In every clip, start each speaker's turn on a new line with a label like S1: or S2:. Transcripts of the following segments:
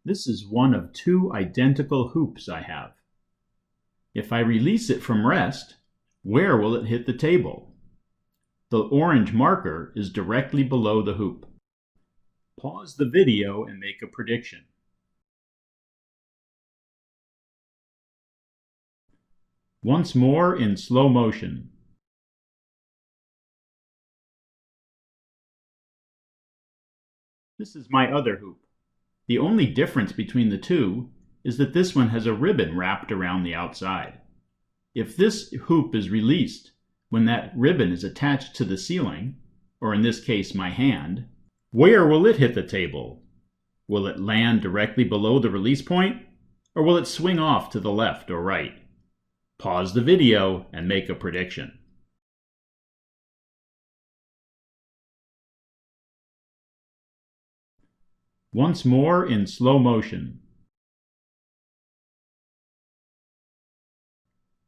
S1: This is one of two identical hoops I have. If I release it from rest, where will it hit the table? The orange marker is directly below the hoop. Pause the video and make a prediction. Once more in slow motion. This is my other hoop. The only difference between the two is that this one has a ribbon wrapped around the outside. If this hoop is released when that ribbon is attached to the ceiling, or in this case my hand, where will it hit the table? Will it land directly below the release point, or will it swing off to the left or right? Pause the video and make a prediction. Once more in slow motion.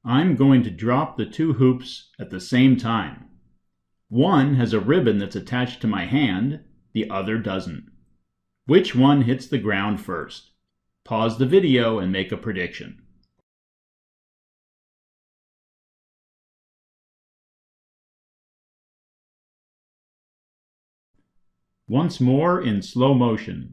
S1: I'm going to drop the two hoops at the same time. One has a ribbon that's attached to my hand, the other doesn't. Which one hits the ground first? Pause the video and make a prediction. Once more in slow motion.